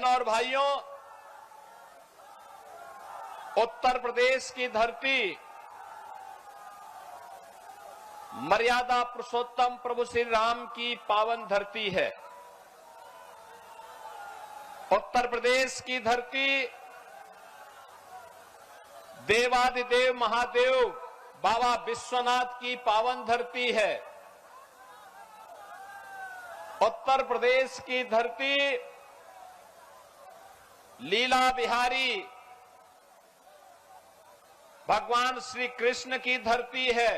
बहनों और भाइयों, उत्तर प्रदेश की धरती मर्यादा पुरुषोत्तम प्रभु श्री राम की पावन धरती है। उत्तर प्रदेश की धरती देवादिदेव महादेव बाबा विश्वनाथ की पावन धरती है। उत्तर प्रदेश की धरती लीला बिहारी भगवान श्री कृष्ण की धरती है।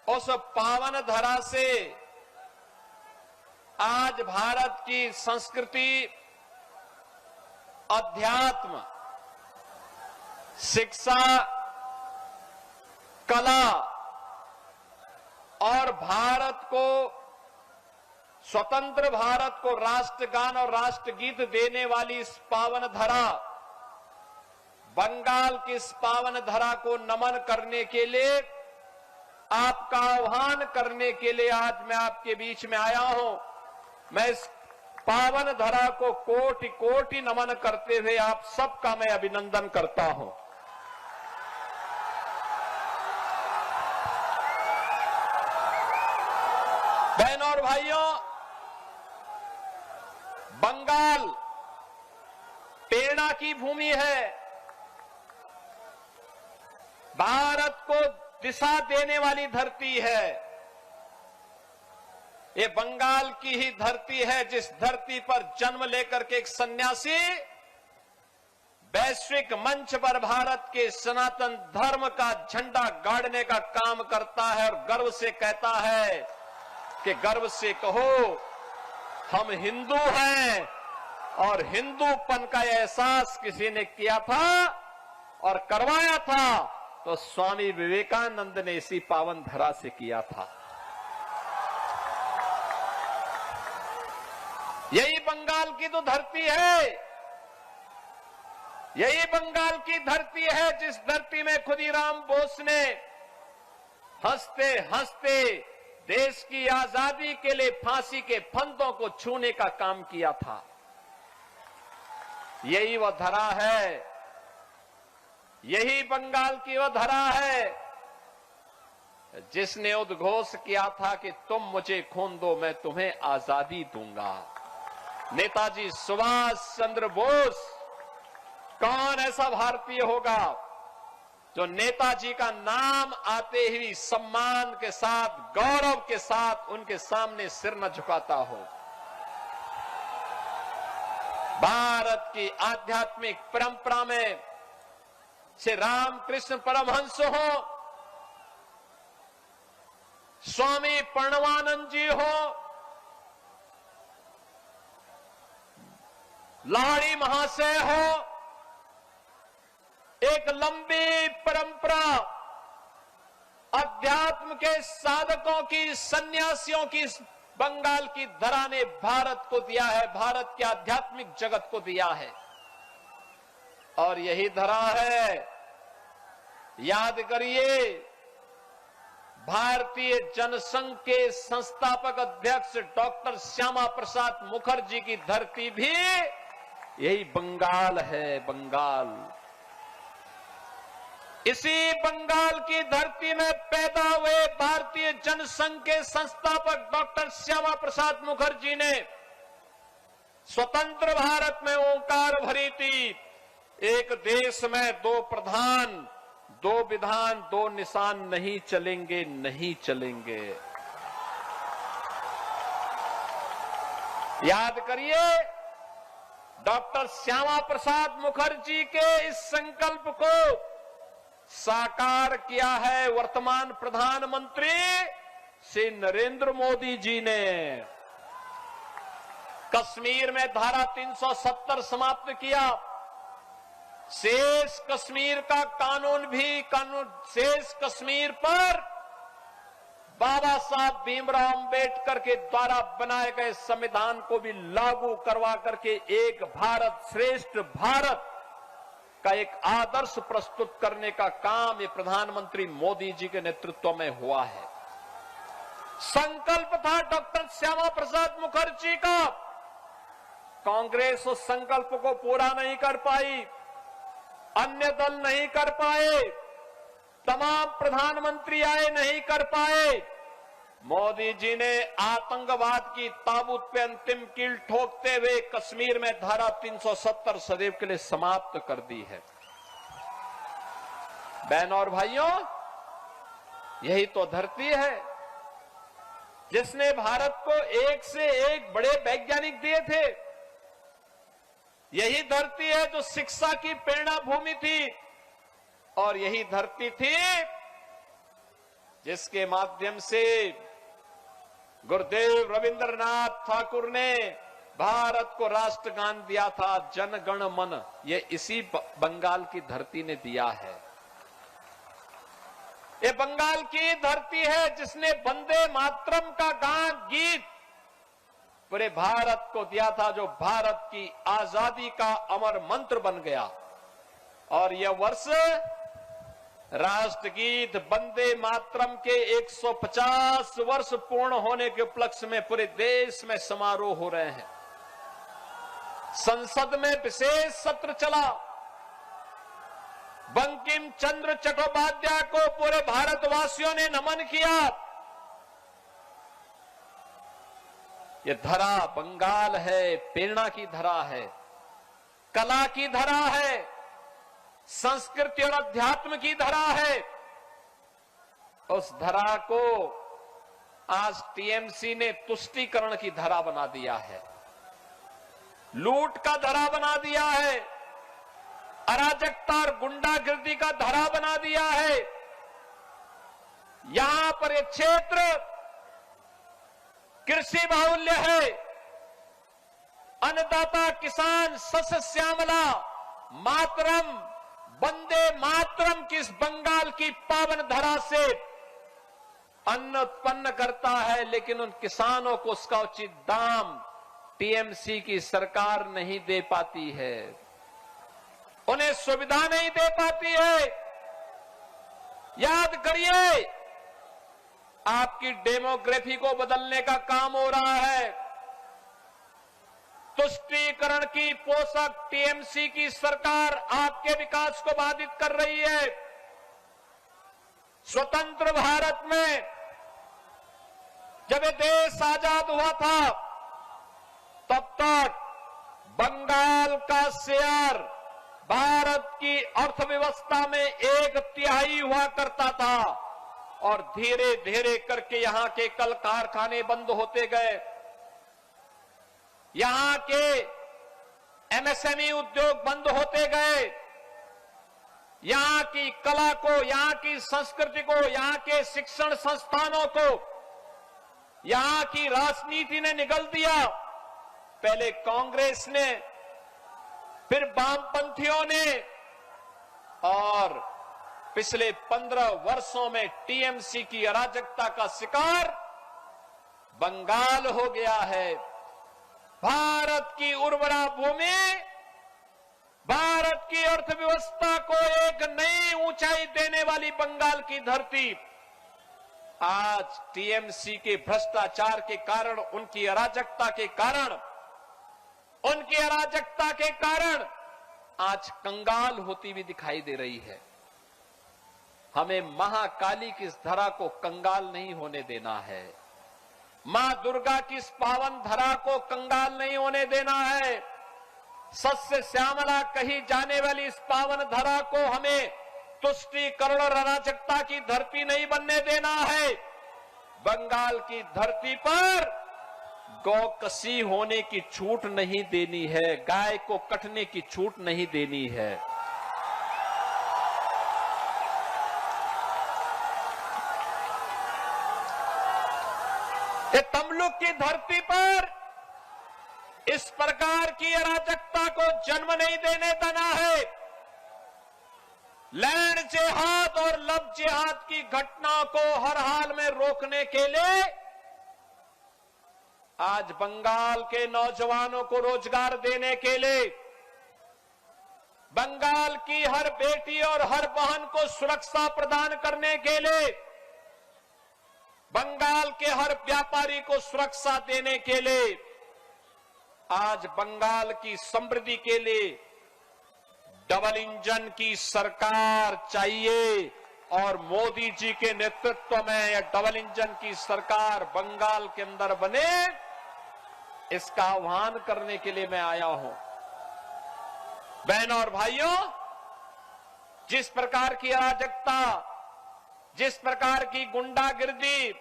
उस पावन धरा से आज भारत की संस्कृति, अध्यात्म, शिक्षा, कला और भारत को, स्वतंत्र भारत को राष्ट्रगान और राष्ट्रगीत देने वाली इस पावन धरा, बंगाल की इस पावन धरा को नमन करने के लिए, आपका आह्वान करने के लिए आज मैं आपके बीच में आया हूं। मैं इस पावन धरा को कोटि कोटि नमन करते हुए आप सबका मैं अभिनंदन करता हूं। बहनों और भाइयों, बंगाल प्रेरणा की भूमि है। भारत को दिशा देने वाली धरती है। ये बंगाल की ही धरती है जिस धरती पर जन्म लेकर के एक सन्यासी वैश्विक मंच पर भारत के सनातन धर्म का झंडा गाड़ने का काम करता है और गर्व से कहता है कि गर्व से कहो हम हिंदू हैं। और हिंदूपन का एहसास किसी ने किया था और करवाया था तो स्वामी विवेकानंद ने इसी पावन धरा से किया था। यही बंगाल की तो धरती है, यही बंगाल की धरती है जिस धरती में खुदीराम बोस ने हंसते हंसते देश की आजादी के लिए फांसी के फंदों को छूने का काम किया था। यही वह धरा है, यही बंगाल की वह धरा है जिसने उद्घोष किया था कि तुम मुझे खून दो मैं तुम्हें आजादी दूंगा। नेताजी सुभाष चंद्र बोस, कौन ऐसा भारतीय होगा जो नेताजी का नाम आते ही सम्मान के साथ, गौरव के साथ उनके सामने सिर न झुकाता हो। भारत की आध्यात्मिक परंपरा में श्री रामकृष्ण परमहंस हो, स्वामी प्रणवानंद जी हो, लाहिड़ी महाशय हो, एक लंबी परंपरा अध्यात्म के साधकों की, सन्यासियों की बंगाल की धरा ने भारत को दिया है, भारत के आध्यात्मिक जगत को दिया है। और यही धरा है, याद करिए, भारतीय जनसंघ के संस्थापक अध्यक्ष डॉक्टर श्यामा प्रसाद मुखर्जी की धरती भी यही बंगाल है। बंगाल, इसी बंगाल की धरती में पैदा हुए भारतीय जनसंघ के संस्थापक डॉक्टर श्यामा प्रसाद मुखर्जी ने स्वतंत्र भारत में ओंकार भरी थी, एक देश में दो प्रधान, दो विधान, दो निशान नहीं चलेंगे, नहीं चलेंगे। याद करिए, डॉक्टर श्यामा प्रसाद मुखर्जी के इस संकल्प को साकार किया है वर्तमान प्रधानमंत्री श्री नरेंद्र मोदी जी ने। कश्मीर में धारा 370 समाप्त किया, शेष कश्मीर का कानून भी, शेष कश्मीर पर बाबा साहब भीमराव अंबेडकर के द्वारा बनाए गए संविधान को भी लागू करवा करके एक भारत श्रेष्ठ भारत का एक आदर्श प्रस्तुत करने का काम ये प्रधानमंत्री मोदी जी के नेतृत्व में हुआ है। संकल्प था डॉक्टर श्यामा प्रसाद मुखर्जी का कांग्रेस उस संकल्प को पूरा नहीं कर पाई, अन्य दल नहीं कर पाए, तमाम प्रधानमंत्री आए नहीं कर पाए। मोदी जी ने आतंकवाद की ताबूत पे अंतिम कील ठोकते हुए कश्मीर में धारा 370 सदैव के लिए समाप्त कर दी है। बहनों और भाइयों, यही तो धरती है जिसने भारत को एक से एक बड़े वैज्ञानिक दिए थे। यही धरती है जो शिक्षा की प्रेरणा भूमि थी, और यही धरती थी जिसके माध्यम से गुरुदेव रविंद्रनाथ ठाकुर ने भारत को राष्ट्रगान दिया था, जन गण मन। ये इसी बंगाल की धरती ने दिया है। ये बंगाल की धरती है जिसने वंदे मातरम का गीत पूरे भारत को दिया था, जो भारत की आजादी का अमर मंत्र बन गया। और यह वर्ष राष्ट्रगीत वंदे मातरम के 150 वर्ष पूर्ण होने के उपलक्ष्य में पूरे देश में समारोह हो रहे हैं। संसद में विशेष सत्र चला। बंकिम चंद्र चट्टोपाध्याय को पूरे भारतवासियों ने नमन किया। यह धरा बंगाल है, प्रेरणा की धरा है, कला की धरा है, संस्कृति और अध्यात्म की धरा है। उस धरा को आज टीएमसी ने तुष्टीकरण की धरा बना दिया है, लूट का धरा बना दिया है, अराजकता और गुंडागिर्दी का धरा बना दिया है। यहां पर यह क्षेत्र कृषि बाहुल्य है। अन्नदाता किसान सस्य श्यामला मातरम वंदे मातरम की इस बंगाल की पावन धरा से अन्न उत्पन्न करता है, लेकिन उन किसानों को उसका उचित दाम टीएमसी की सरकार नहीं दे पाती है, उन्हें सुविधा नहीं दे पाती है। याद करिए, आपकी डेमोग्राफी को बदलने का काम हो रहा है। तुष्टीकरण की पोषक टीएमसी की सरकार आपके विकास को बाधित कर रही है। स्वतंत्र भारत में जब ये देश आजाद हुआ था, तब तक बंगाल का शेयर भारत की अर्थव्यवस्था में 1/3 हुआ करता था, और धीरे धीरे करके यहां के कल कारखाने बंद होते गए, यहां के एमएसएमई उद्योग बंद होते गए, यहां की कला को, यहां की संस्कृति को, यहां के शिक्षण संस्थानों को यहां की राजनीति ने निगल दिया। पहले कांग्रेस ने, फिर वामपंथियों ने, और पिछले 15 वर्षों में टीएमसी की अराजकता का शिकार बंगाल हो गया है। भारत की उर्वरा भूमि, भारत की अर्थव्यवस्था को एक नई ऊंचाई देने वाली बंगाल की धरती आज टीएमसी के भ्रष्टाचार के कारण, उनकी अराजकता के कारण, आज कंगाल होती हुई दिखाई दे रही है। हमें महाकाली की इस धरा को कंगाल नहीं होने देना है। मां दुर्गा की इस पावन धरा को कंगाल नहीं होने देना है। सस्य श्यामला कही जाने वाली इस पावन धरा को हमें तुष्टीकरण और अराजकता की धरती नहीं बनने देना है। बंगाल की धरती पर गौकसी होने की छूट नहीं देनी है, गाय को कटने की छूट नहीं देनी है। ये तमलुक की धरती पर इस प्रकार की अराजकता को जन्म नहीं देने देना है। लैंड जिहाद और लव जिहाद की घटना को हर हाल में रोकने के लिए आज बंगाल के नौजवानों को रोजगार देने के लिए, बंगाल की हर बेटी और हर बहन को सुरक्षा प्रदान करने के लिए, बंगाल के हर व्यापारी को सुरक्षा देने के लिए आज बंगाल की समृद्धि के लिए डबल इंजन की सरकार चाहिए और मोदी जी के नेतृत्व में यह डबल इंजन की सरकार बंगाल के अंदर बने, इसका आह्वान करने के लिए मैं आया हूं। बहनों और भाइयों, जिस प्रकार की अराजकता, जिस प्रकार की गुंडागिर्दी,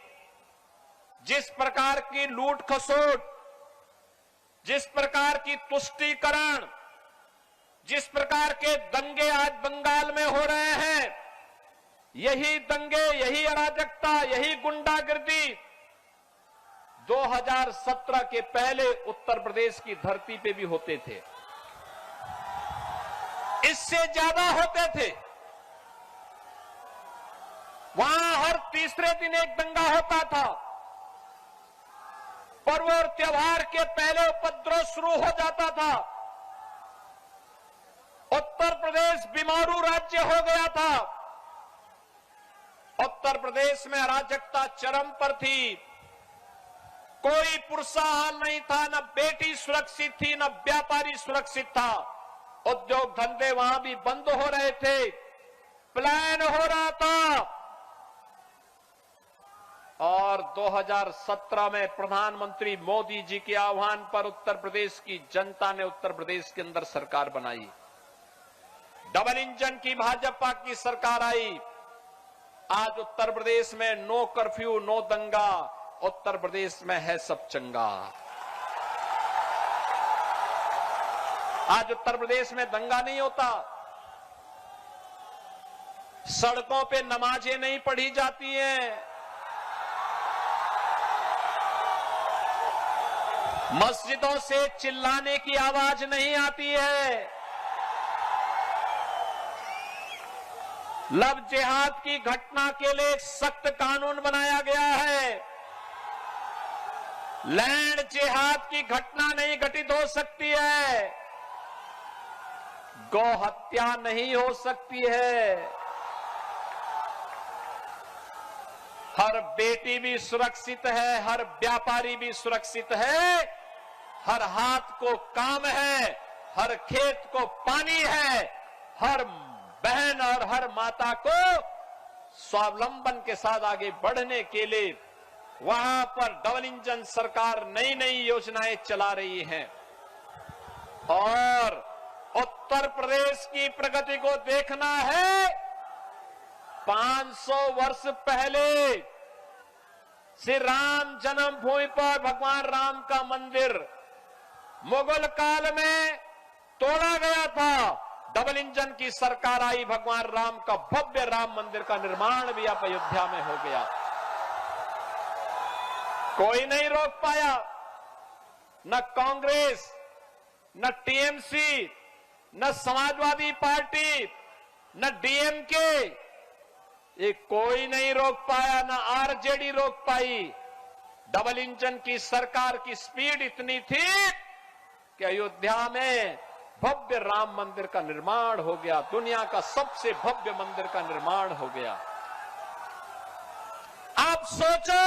जिस प्रकार की लूट खसोट, जिस प्रकार की तुष्टीकरण, जिस प्रकार के दंगे आज बंगाल में हो रहे हैं, यही दंगे, यही अराजकता, यही गुंडागिर्दी 2017 के पहले उत्तर प्रदेश की धरती पे भी होते थे, इससे ज्यादा होते थे। वहां हर तीसरे दिन एक दंगा होता था, पर्व और त्योहार के पहले उपद्रव शुरू हो जाता था। उत्तर प्रदेश बीमारू राज्य हो गया था। उत्तर प्रदेश में अराजकता चरम पर थी। कोई पुरसाहाल नहीं था, न बेटी सुरक्षित थी, न व्यापारी सुरक्षित था। उद्योग धंधे वहां भी बंद हो रहे थे, प्लान हो रहा था। और 2017 में प्रधानमंत्री मोदी जी के आह्वान पर उत्तर प्रदेश की जनता ने उत्तर प्रदेश के अंदर सरकार बनाई। डबल इंजन की भाजपा की सरकार आई। आज उत्तर प्रदेश में नो कर्फ्यू, नो दंगा, उत्तर प्रदेश में है सब चंगा। आज उत्तर प्रदेश में दंगा नहीं होता, सड़कों पे नमाजें नहीं पढ़ी जाती हैं, मस्जिदों से चिल्लाने की आवाज नहीं आती है, लव जिहाद की घटना के लिए सख्त कानून बनाया गया है। लैंड जिहाद की घटना नहीं घटित हो सकती है, गौ हत्या नहीं हो सकती है, हर बेटी भी सुरक्षित है, हर व्यापारी भी सुरक्षित है, हर हाथ को काम है, हर खेत को पानी है, हर बहन और हर माता को स्वावलंबन के साथ आगे बढ़ने के लिए वहां पर डबल इंजन सरकार नई नई योजनाएं चला रही है। और उत्तर प्रदेश की प्रगति को देखना है। 500 वर्ष पहले श्री राम जन्मभूमि पर भगवान राम का मंदिर मुगल काल में तोड़ा गया था। डबल इंजन की सरकार आई, भगवान राम का भव्य राम मंदिर का निर्माण भी अब अयोध्या में हो गया। कोई नहीं रोक पाया, न कांग्रेस, न टीएमसी, न समाजवादी पार्टी, न डीएमके, ये कोई नहीं रोक पाया, न आरजेडी रोक पाई। डबल इंजन की सरकार की स्पीड इतनी थी कि अयोध्या में भव्य राम मंदिर का निर्माण हो गया, दुनिया का सबसे भव्य मंदिर का निर्माण हो गया। आप सोचो,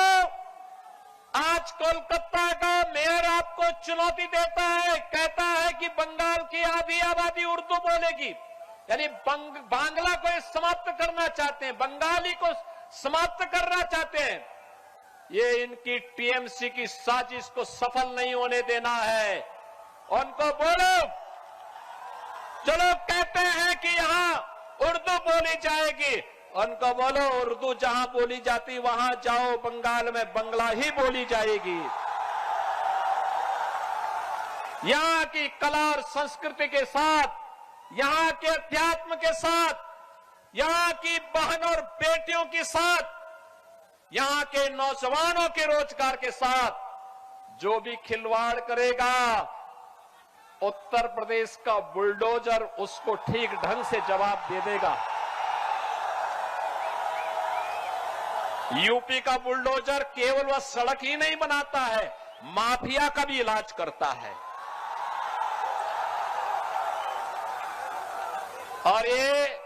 आज कोलकाता का मेयर आपको चुनौती देता है, कहता है कि बंगाल की आधी आबादी उर्दू बोलेगी, यानी बांग्ला को समाप्त करना चाहते हैं, बंगाली को समाप्त करना चाहते हैं। ये इनकी टीएमसी की साजिश को सफल नहीं होने देना है। उनको बोलो, चलो कहते हैं कि यहां उर्दू बोली जाएगी, उनको बोलो उर्दू जहां बोली जाती वहां जाओ, बंगाल में बंगला ही बोली जाएगी। यहां की कला और संस्कृति के साथ, यहां के अध्यात्म के साथ, यहां की बहन और बेटियों के साथ, यहां के नौजवानों के रोजगार के साथ जो भी खिलवाड़ करेगा, उत्तर प्रदेश का बुलडोजर उसको ठीक ढंग से जवाब दे देगा। यूपी का बुलडोजर केवल वह सड़क ही नहीं बनाता है, माफिया का भी इलाज करता है। और ये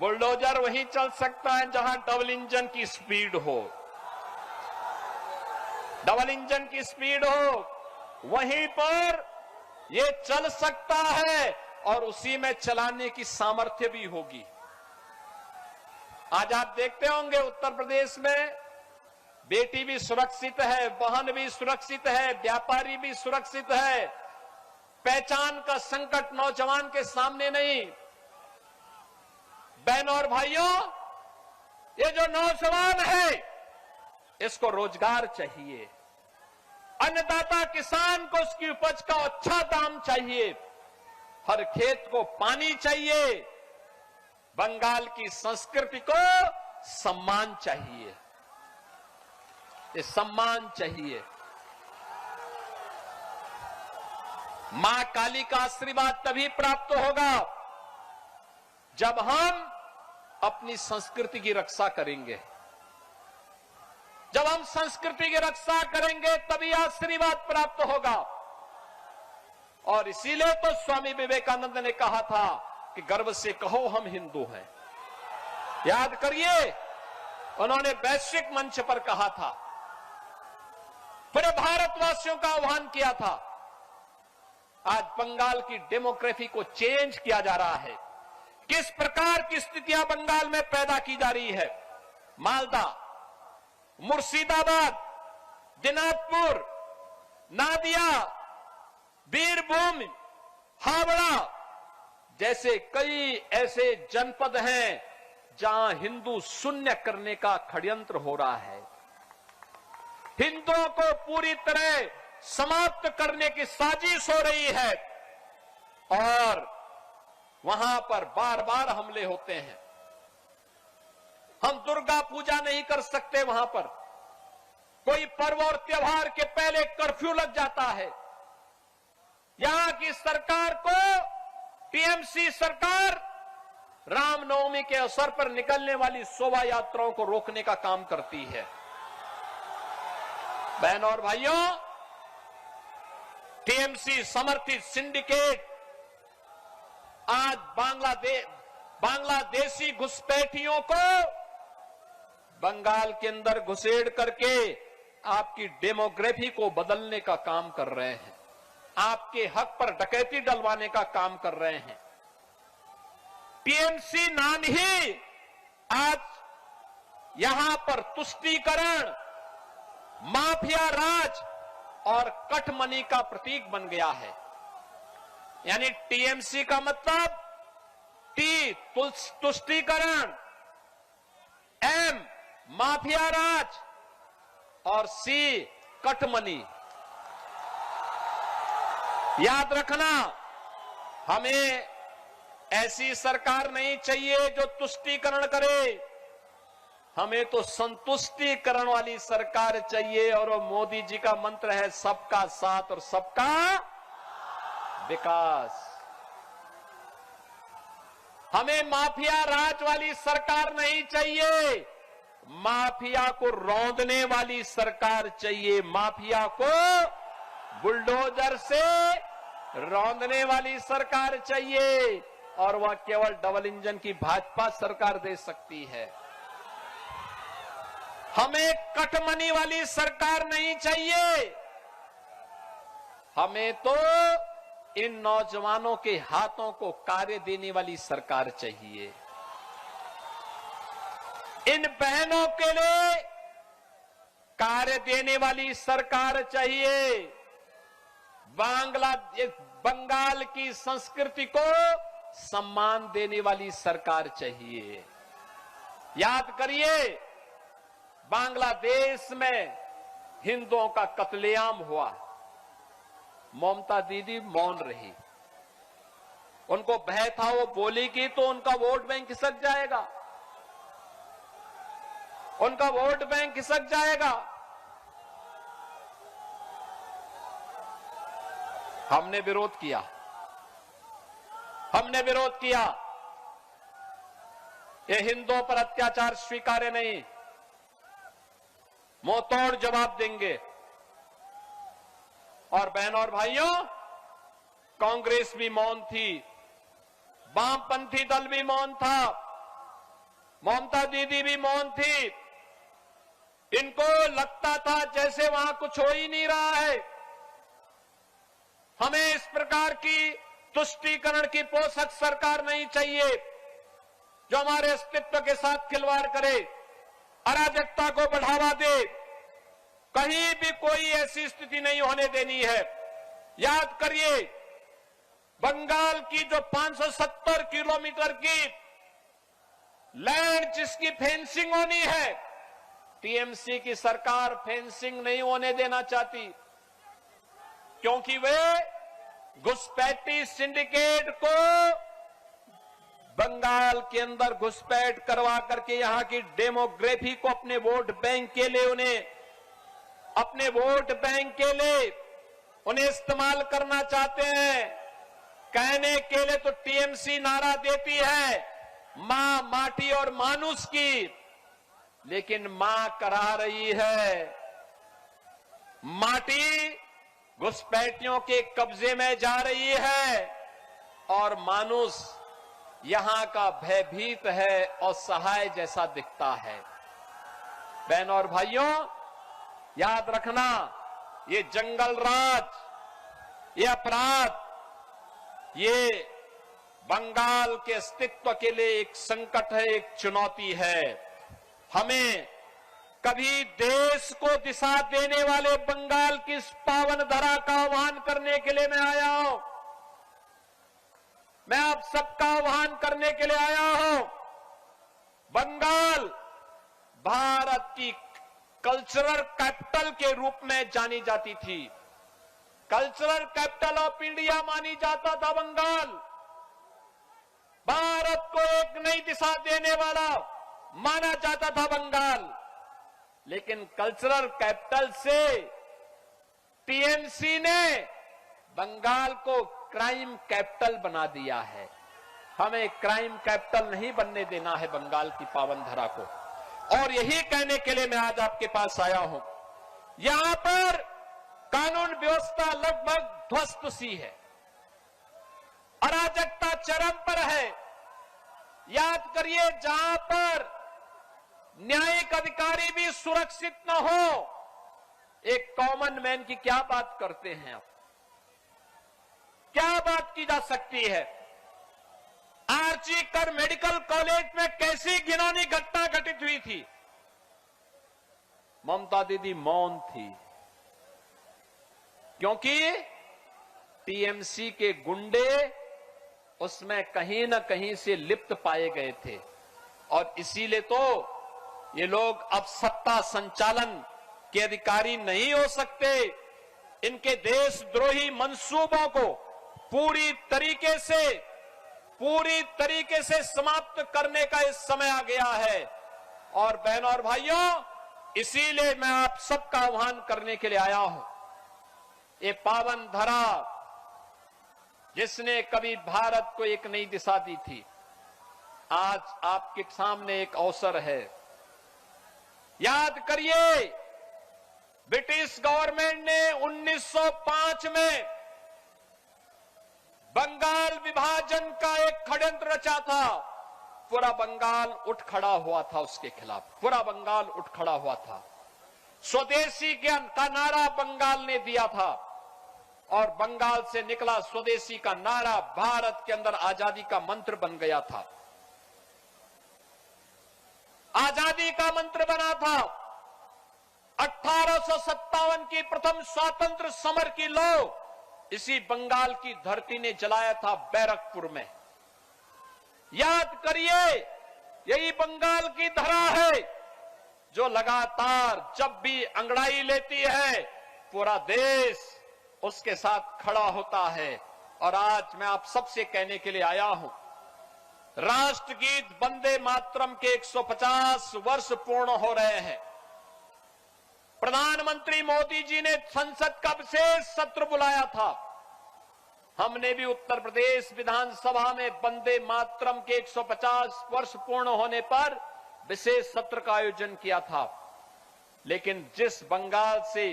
बुलडोजर वहीं चल सकता है जहां डबल इंजन की स्पीड हो। डबल इंजन की स्पीड हो, वहीं पर ये चल सकता है और उसी में चलाने की सामर्थ्य भी होगी। आज आप देखते होंगे उत्तर प्रदेश में बेटी भी सुरक्षित है, बहन भी सुरक्षित है, व्यापारी भी सुरक्षित है। पहचान का संकट नौजवान के सामने नहीं। बहनों और भाइयों, ये जो नौजवान है इसको रोजगार चाहिए, अन्नदाता किसान को उसकी उपज का अच्छा दाम चाहिए, हर खेत को पानी चाहिए, बंगाल की संस्कृति को सम्मान चाहिए, ये सम्मान चाहिए। मां काली का आशीर्वाद तभी प्राप्त होगा जब हम अपनी संस्कृति की रक्षा करेंगे। जब हम संस्कृति की रक्षा करेंगे तभी आशीर्वाद प्राप्त होगा। और इसीलिए तो स्वामी विवेकानंद ने कहा था कि गर्व से कहो हम हिंदू हैं। याद करिए, उन्होंने वैश्विक मंच पर कहा था, पूरे भारतवासियों का आह्वान किया था। आज बंगाल की डेमोग्राफी को चेंज किया जा रहा है। किस प्रकार की स्थितियां बंगाल में पैदा की जा रही है। मालदा, मुर्शिदाबाद, दिनाजपुर, नादिया, बीरभूम, हावड़ा जैसे कई ऐसे जनपद हैं जहां हिंदू शून्य करने का षड्यंत्र हो रहा है। हिंदुओं को पूरी तरह समाप्त करने की साजिश हो रही है और वहां पर बार बार हमले होते हैं। हम दुर्गा पूजा नहीं कर सकते, वहां पर कोई पर्व और त्योहार के पहले कर्फ्यू लग जाता है। यहां की सरकार को, टीएमसी सरकार, रामनवमी के अवसर पर निकलने वाली शोभा यात्राओं को रोकने का काम करती है। बहनों और भाइयों, टीएमसी समर्थित सिंडिकेट आज बांग्लादेशी घुसपैठियों को बंगाल के अंदर घुसेड़ करके आपकी डेमोग्राफी को बदलने का काम कर रहे हैं, आपके हक पर डकैती डलवाने का काम कर रहे हैं। टीएमसी नाम ही आज यहां पर तुष्टीकरण, माफिया राज और कठमनी का प्रतीक बन गया है। यानी टीएमसी का मतलब टी तुष्टीकरण, एम माफिया राज और सी कठमनी। याद रखना, हमें ऐसी सरकार नहीं चाहिए जो तुष्टीकरण करे, हमें तो संतुष्टीकरण वाली सरकार चाहिए। और वो मोदी जी का मंत्र है सबका साथ और सबका विकास। हमें माफिया राज वाली सरकार नहीं चाहिए, माफिया को रौंदने वाली सरकार चाहिए, माफिया को बुलडोजर से रौंदने वाली सरकार चाहिए। और वह केवल डबल इंजन की भाजपा सरकार दे सकती है। हमें कटमनी वाली सरकार नहीं चाहिए, हमें तो इन नौजवानों के हाथों को कार्य देने वाली सरकार चाहिए। इन बहनों के लिए कार्य देने वाली सरकार चाहिए। बंगाल की संस्कृति को सम्मान देने वाली सरकार चाहिए। याद करिए, बांग्लादेश में हिंदुओं का कत्लेआम हुआ, ममता दीदी मौन रही। उनको भय था वो बोलेगी तो उनका वोट बैंक खिसक जाएगा, उनका वोट बैंक खिसक जाएगा। हमने विरोध किया, हमने विरोध किया। ये हिंदुओं पर अत्याचार स्वीकार्य नहीं, मुंहतोड़ जवाब देंगे। और बहनों और भाइयों, कांग्रेस भी मौन थी, वामपंथी दल भी मौन था, ममता दीदी भी मौन थी। इनको लगता था जैसे वहां कुछ हो ही नहीं रहा है। हमें इस प्रकार की तुष्टीकरण की पोषक सरकार नहीं चाहिए जो हमारे अस्तित्व के साथ खिलवाड़ करे, अराजकता को बढ़ावा दे। कहीं भी कोई ऐसी स्थिति नहीं होने देनी है। याद करिए, बंगाल की जो 570 किलोमीटर की लैंड जिसकी फेंसिंग होनी है, टीएमसी की सरकार फेंसिंग नहीं होने देना चाहती, क्योंकि वे घुसपैठी सिंडिकेट को बंगाल के अंदर घुसपैठ करवा करके यहां की डेमोग्राफी को अपने वोट बैंक के लिए उन्हें इस्तेमाल करना चाहते हैं। कहने के लिए तो टीएमसी नारा देती है मां माटी और मानुष की, लेकिन मां करा रही है। माटी घुसपैठियों के कब्जे में जा रही है और मानुष यहां का भयभीत है और सहाय जैसा दिखता है। बहनों और भाइयों, याद रखना, ये जंगल राज, ये अपराध, ये बंगाल के अस्तित्व के लिए एक संकट है, एक चुनौती है। हमें कभी देश को दिशा देने वाले बंगाल की इस पावन धरा का आह्वान करने के लिए मैं आया हूं। मैं आप सबका आह्वान करने के लिए आया हूं। बंगाल भारत की कल्चरल कैपिटल के रूप में जानी जाती थी। कल्चरल कैपिटल ऑफ इंडिया मानी जाता था बंगाल। भारत को एक नई दिशा देने वाला माना जाता था बंगाल। लेकिन कल्चरल कैपिटल से टीएमसी ने बंगाल को क्राइम कैपिटल बना दिया है। हमें क्राइम कैपिटल नहीं बनने देना है बंगाल की पावन धरा को। और यही कहने के लिए मैं आज आपके पास आया हूं। यहां पर कानून व्यवस्था लगभग ध्वस्त सी है, अराजकता चरम पर है। याद करिए, जहां पर न्यायिक अधिकारी भी सुरक्षित न हो, एक कॉमन मैन की क्या बात करते हैं आप? क्या बात की जा सकती है? आरजी कर मेडिकल कॉलेज में कैसी घिनौनी घटना घटित हुई थी? ममता दीदी मौन थी, क्योंकि टीएमसी के गुंडे उसमें कहीं न कहीं से लिप्त पाए गए थे। और इसीलिए तो ये लोग अब सत्ता संचालन के अधिकारी नहीं हो सकते। इनके देशद्रोही मंसूबों को पूरी तरीके से समाप्त करने का इस समय आ गया है। और बहनों और भाइयों, इसीलिए मैं आप सबका आह्वान करने के लिए आया हूं। ये पावन धरा जिसने कभी भारत को एक नई दिशा दी थी, आज आपके सामने एक अवसर है। याद करिए, ब्रिटिश गवर्नमेंट ने 1905 में बंगाल विभाजन का एक षड्यंत्र रचा था। पूरा बंगाल उठ खड़ा हुआ था उसके खिलाफ, पूरा बंगाल उठ खड़ा हुआ था। स्वदेशी का नारा बंगाल ने दिया था और बंगाल से निकला स्वदेशी का नारा भारत के अंदर आजादी का मंत्र बन गया था। आजादी का मंत्र बना था। 1857 की प्रथम स्वातंत्र समर की लौ इसी बंगाल की धरती ने जलाया था, बैरकपुर में। याद करिए, यही बंगाल की धरा है जो लगातार जब भी अंगड़ाई लेती है, पूरा देश उसके साथ खड़ा होता है। और आज मैं आप सबसे कहने के लिए आया हूं, राष्ट्रगीत वंदे मातरम के 150 वर्ष पूर्ण हो रहे हैं। प्रधानमंत्री मोदी जी ने संसद का विशेष सत्र बुलाया था। हमने भी उत्तर प्रदेश विधानसभा में वंदे मातरम के 150 वर्ष पूर्ण होने पर विशेष सत्र का आयोजन किया था। लेकिन जिस बंगाल से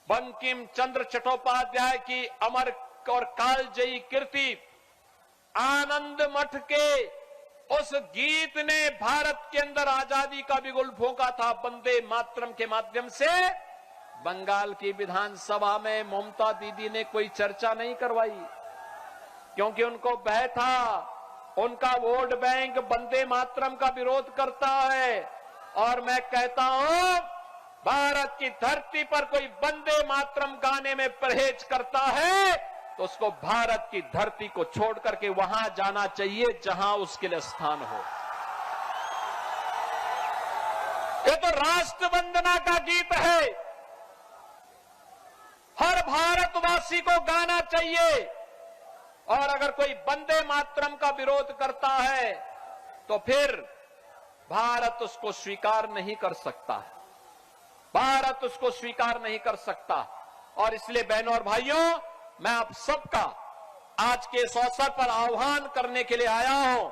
बंकिम चंद्र चट्टोपाध्याय की अमर और कालजयी कीर्ति आनंद मठ के उस गीत ने भारत के अंदर आजादी का बिगुल फूंका था, वंदे मातरम के माध्यम से बंगाल की विधानसभा में ममता दीदी ने कोई चर्चा नहीं करवाई, क्योंकि उनको भय था उनका वोट बैंक वंदे मातरम का विरोध करता है। और मैं कहता हूं, भारत की धरती पर कोई वंदे मातरम गाने में परहेज करता है तो उसको भारत की धरती को छोड़ करके वहां जाना चाहिए जहां उसके लिए स्थान हो। ये तो राष्ट्र वंदना का गीत है, हर भारतवासी को गाना चाहिए। और अगर कोई वंदे मातरम का विरोध करता है तो फिर भारत उसको स्वीकार नहीं कर सकता, भारत उसको स्वीकार नहीं कर सकता। और इसलिए बहनों और भाइयों, मैं आप सबका आज के इस अवसर पर आह्वान करने के लिए आया हूं।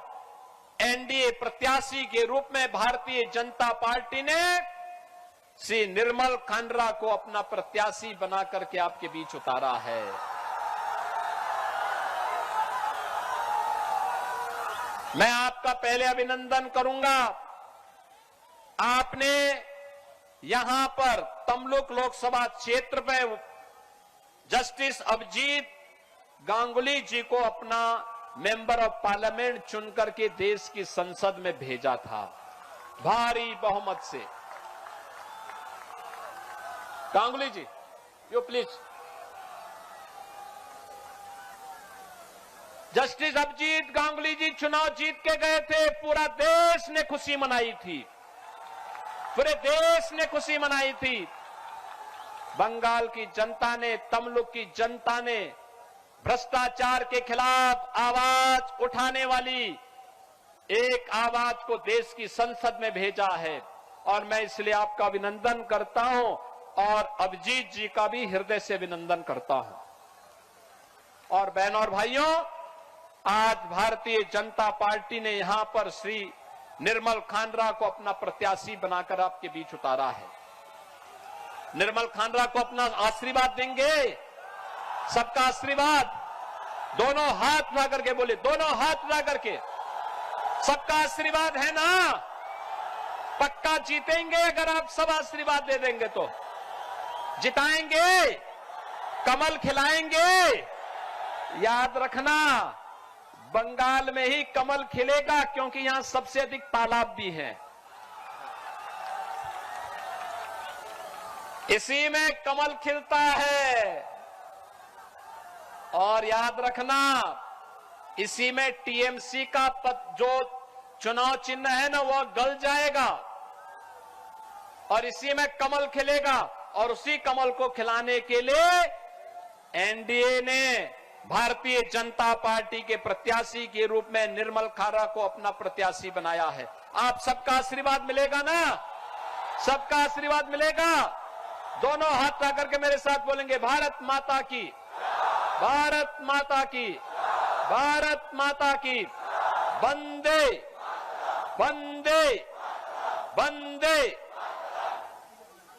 एनडीए प्रत्याशी के रूप में भारतीय जनता पार्टी ने श्री निर्मल खांडरा को अपना प्रत्याशी बना करके आपके बीच उतारा है। मैं आपका पहले अभिनंदन करूंगा। आपने यहां पर तमलुक लोकसभा क्षेत्र में जस्टिस अभिजीत गांगुली जी को अपना मेंबर ऑफ पार्लियामेंट चुनकर के देश की संसद में भेजा था भारी बहुमत से। Ganguly ji, you please. Justice Abhijit Ganguly ji चुनाव जीत के गए थे, पूरा देश ने खुशी मनाई थी, पूरे देश ने खुशी मनाई थी। बंगाल की जनता ने, तमलुक की जनता ने भ्रष्टाचार के खिलाफ आवाज उठाने वाली एक आवाज को देश की संसद में भेजा है। और मैं इसलिए आपका अभिनंदन करता हूं और अभिजीत जी का भी हृदय से अभिनंदन करता हूं। और बहनों और भाइयों, आज भारतीय जनता पार्टी ने यहां पर श्री निर्मल खांडरा को अपना प्रत्याशी बनाकर आपके बीच उतारा है। निर्मल खांडरा को अपना आशीर्वाद देंगे, सबका आशीर्वाद। दोनों हाथ उठा करके बोले, दोनों हाथ उठा करके, सबका आशीर्वाद है ना? पक्का जीतेंगे अगर आप सब आशीर्वाद दे देंगे तो। जिताएंगे, कमल खिलाएंगे। याद रखना, बंगाल में ही कमल खिलेगा, क्योंकि यहां सबसे अधिक तालाब भी हैं। इसी में कमल खिलता है। और याद रखना, इसी में टीएमसी का जो चुनाव चिन्ह है ना, वह गल जाएगा और इसी में कमल खिलेगा। और उसी कमल को खिलाने के लिए एनडीए ने भारतीय जनता पार्टी के प्रत्याशी के रूप में निर्मल खांडरा को अपना प्रत्याशी बनाया है। आप सबका आशीर्वाद मिलेगा ना? सबका आशीर्वाद मिलेगा। दोनों हाथ ला करके मेरे साथ बोलेंगे, भारत माता की, भारत माता की, भारत माता की, वंदे वंदे वंदे